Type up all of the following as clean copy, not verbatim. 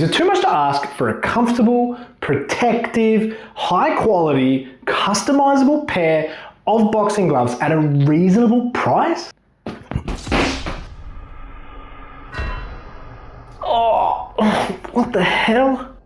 Is it too much to ask for a comfortable, protective, high quality, customizable pair of boxing gloves at a reasonable price? Oh, what the hell?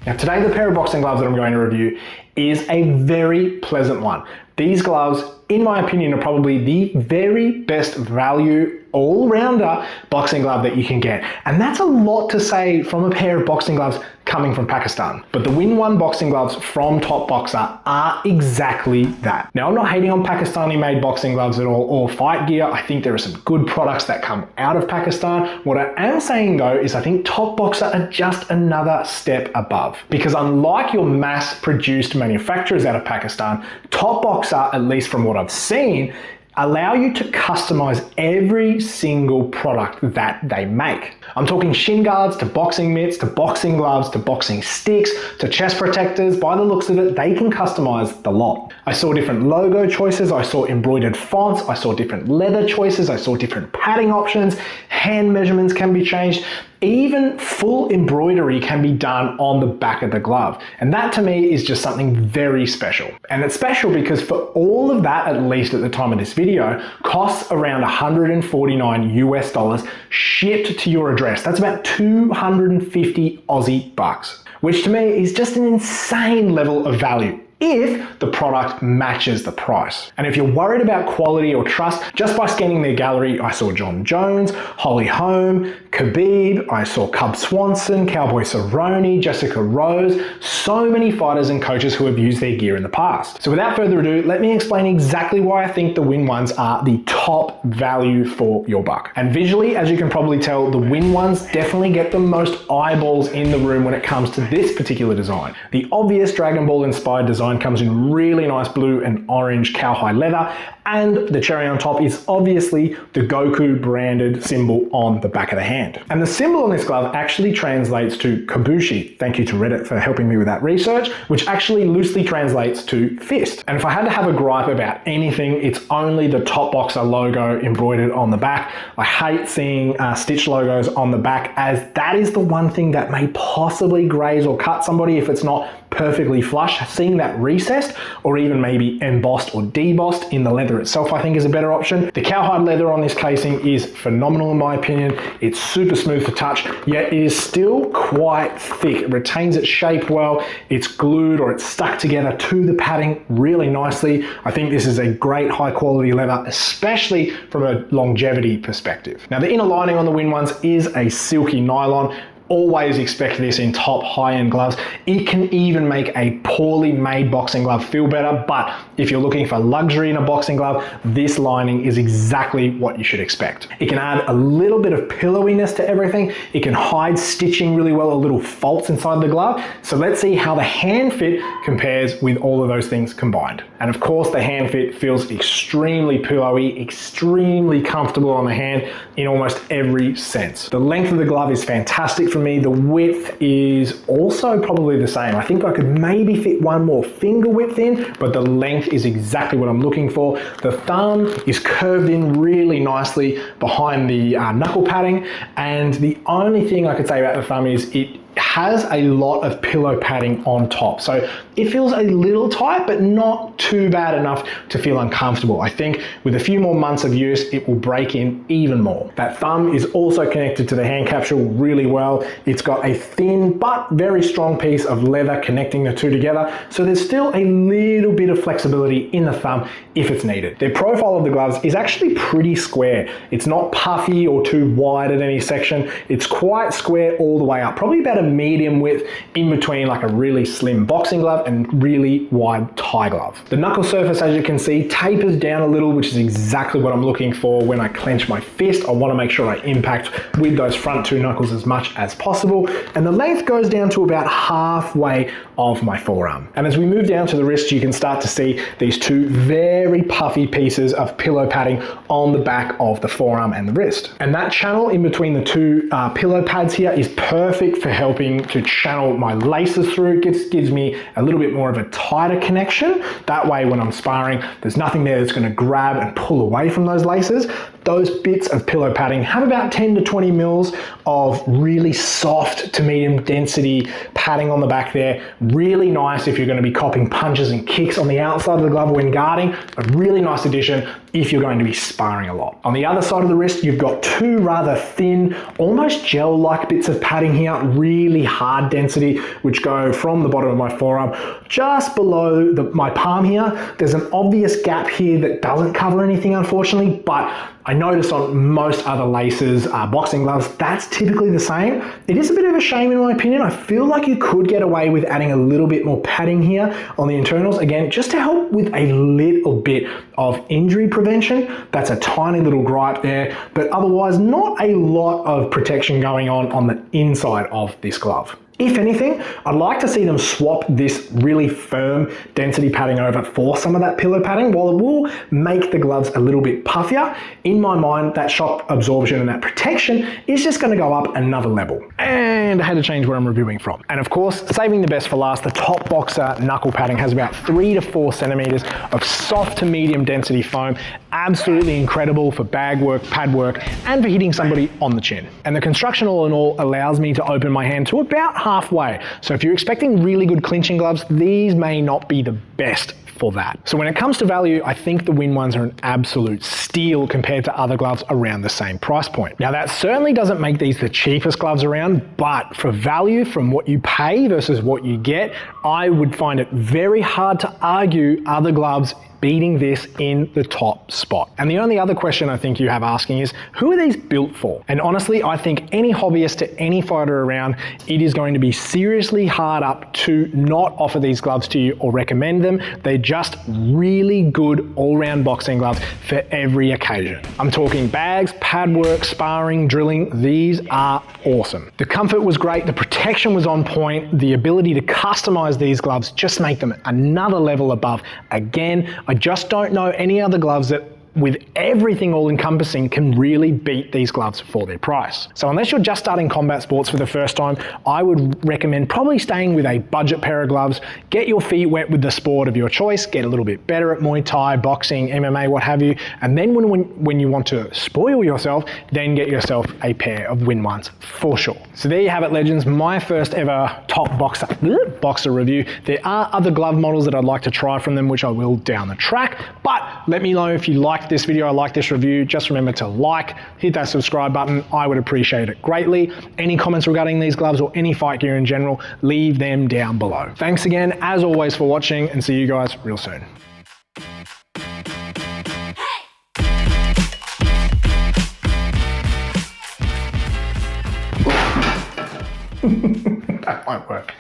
Now today the pair of boxing gloves that I'm going to review is a very pleasant one. These gloves, in my opinion, are probably the very best value all-rounder boxing glove that you can get. And that's a lot to say from a pair of boxing gloves coming from Pakistan. But the Win1 boxing gloves from Top Boxer are exactly that. Now, I'm not hating on Pakistani-made boxing gloves at all, or fight gear. I think there are some good products that come out of Pakistan. What I am saying though is I think Top Boxer are just another step above. Because unlike your mass-produced manufacturers out of Pakistan, Top Boxer, at least from what I've seen, allow you to customize every single product that they make. I'm talking shin guards to boxing mitts to boxing gloves to boxing sticks to chest protectors. By the looks of it, they can customize the lot. I saw different logo choices, I saw embroidered fonts, I saw different leather choices, I saw different padding options, hand measurements can be changed. Even full embroidery can be done on the back of the glove. And that to me is just something very special. And it's special because for all of that, at least at the time of this video, costs around 149 US dollars shipped to your address. That's about 250 Aussie bucks, which to me is just an insane level of value if the product matches the price. And if you're worried about quality or trust, just by scanning their gallery, I saw John Jones, Holly Holm, Khabib, I saw Cub Swanson, Cowboy Cerrone, Jessica Rose, so many fighters and coaches who have used their gear in the past. So without further ado, let me explain exactly why I think the Win1s are the top value for your buck. And visually, as you can probably tell, the Win1s definitely get the most eyeballs in the room when it comes to this particular design. The obvious Dragon Ball inspired design comes in really nice blue and orange cowhide leather, and the cherry on top is obviously the Goku branded symbol on the back of the hand. And the symbol on this glove actually translates to kabushi. Thank you to Reddit for helping me with that research, which actually loosely translates to fist. And if I had to have a gripe about anything, it's only the Top Boxer logo embroidered on the back. I hate seeing stitch logos on the back, as that is the one thing that may possibly graze or cut somebody if it's not perfectly flush. Seeing that recessed or even maybe embossed or debossed in the leather itself, I think is a better option. The cowhide leather on this casing is phenomenal in my opinion. It's super smooth to touch, yet it is still quite thick. It retains its shape well. It's glued or it's stuck together to the padding really nicely. I think this is a great high quality leather, especially from a longevity perspective. Now the inner lining on the Win1s is a silky nylon. Always expect this in top high-end gloves. It can even make a poorly made boxing glove feel better, but if you're looking for luxury in a boxing glove, this lining is exactly what you should expect. It can add a little bit of pillowiness to everything. It can hide stitching really well, or little faults inside the glove. So let's see how the hand fit compares with all of those things combined. And of course, the hand fit feels extremely pillowy, extremely comfortable on the hand in almost every sense. The length of the glove is fantastic for me. The width is also probably the same. I think I could maybe fit one more finger width in, but the length is exactly what I'm looking for. The thumb is curved in really nicely behind the knuckle padding, and the only thing I could say about the thumb is it has a lot of pillow padding on top. So it feels a little tight, but not too bad enough to feel uncomfortable. I think with a few more months of use, it will break in even more. That thumb is also connected to the hand capsule really well. It's got a thin but very strong piece of leather connecting the two together. So there's still a little bit of flexibility in the thumb if it's needed. The profile of the gloves is actually pretty square. It's not puffy or too wide at any section. It's quite square all the way up, probably about a medium width in between like a really slim boxing glove and really wide tie glove. The knuckle surface, as you can see, tapers down a little, which is exactly what I'm looking for when I clench my fist. I want to make sure I impact with those front two knuckles as much as possible. And the length goes down to about halfway of my forearm. And as we move down to the wrist, you can start to see these two very puffy pieces of pillow padding on the back of the forearm and the wrist. And that channel in between the two pillow pads here is perfect for helping thing to channel my laces through. It gives me a little bit more of a tighter connection. That way when I'm sparring, there's nothing there that's going to grab and pull away from those laces. Those bits of pillow padding have about 10 to 20 mils of really soft to medium density padding on the back there. Really nice if you're going to be copping punches and kicks on the outside of the glove when guarding. A really nice addition if you're going to be sparring a lot. On the other side of the wrist, you've got two rather thin, almost gel-like bits of padding here, really hard density, which go from the bottom of my forearm just below my palm here. There's an obvious gap here that doesn't cover anything, unfortunately, but I notice on most other laces, boxing gloves, that's typically the same. It is a bit of a shame in my opinion. I feel like you could get away with adding a little bit more padding here on the internals, again, just to help with a little bit of injury prevention. That's a tiny little gripe there, but otherwise not a lot of protection going on the inside of this glove. If anything, I'd like to see them swap this really firm density padding over for some of that pillow padding. While it will make the gloves a little bit puffier, in my mind, that shock absorption and that protection is just going to go up another level. And I had to change where I'm reviewing from. And of course, saving the best for last, the top boxer knuckle padding has about 3 to 4 centimeters of soft to medium density foam. Absolutely incredible for bag work, pad work, and for hitting somebody on the chin. And the construction all in all allows me to open my hand to about halfway. So if you're expecting really good clinching gloves, these may not be the best for that. So when it comes to value, I think the Win1s are an absolute steal compared to other gloves around the same price point. Now that certainly doesn't make these the cheapest gloves around, but for value from what you pay versus what you get, I would find it very hard to argue other gloves beating this in the top spot. And the only other question I think you have asking is, who are these built for? And honestly, I think any hobbyist to any fighter around, it is going to be seriously hard up to not offer these gloves to you or recommend them. They're just really good all-round boxing gloves for every occasion. I'm talking bags, pad work, sparring, drilling. These are awesome. The comfort was great. The protection was on point. The ability to customize these gloves just make them another level above. Again, I just don't know any other gloves that with everything all encompassing can really beat these gloves for their price. So unless you're just starting combat sports for the first time, I would recommend probably staying with a budget pair of gloves. Get your feet wet with the sport of your choice, get a little bit better at Muay Thai, boxing, MMA, what have you. And then when you want to spoil yourself, then get yourself a pair of Win1s for sure. So there you have it, legends, my first ever top boxer review. There are other glove models that I'd like to try from them, which I will down the track, but let me know if you like this video, I like this review. Just remember to like, hit that subscribe button. I would appreciate it greatly. Any comments regarding these gloves or any fight gear in general, leave them down below. Thanks again, as always, for watching, and see you guys real soon. That won't work.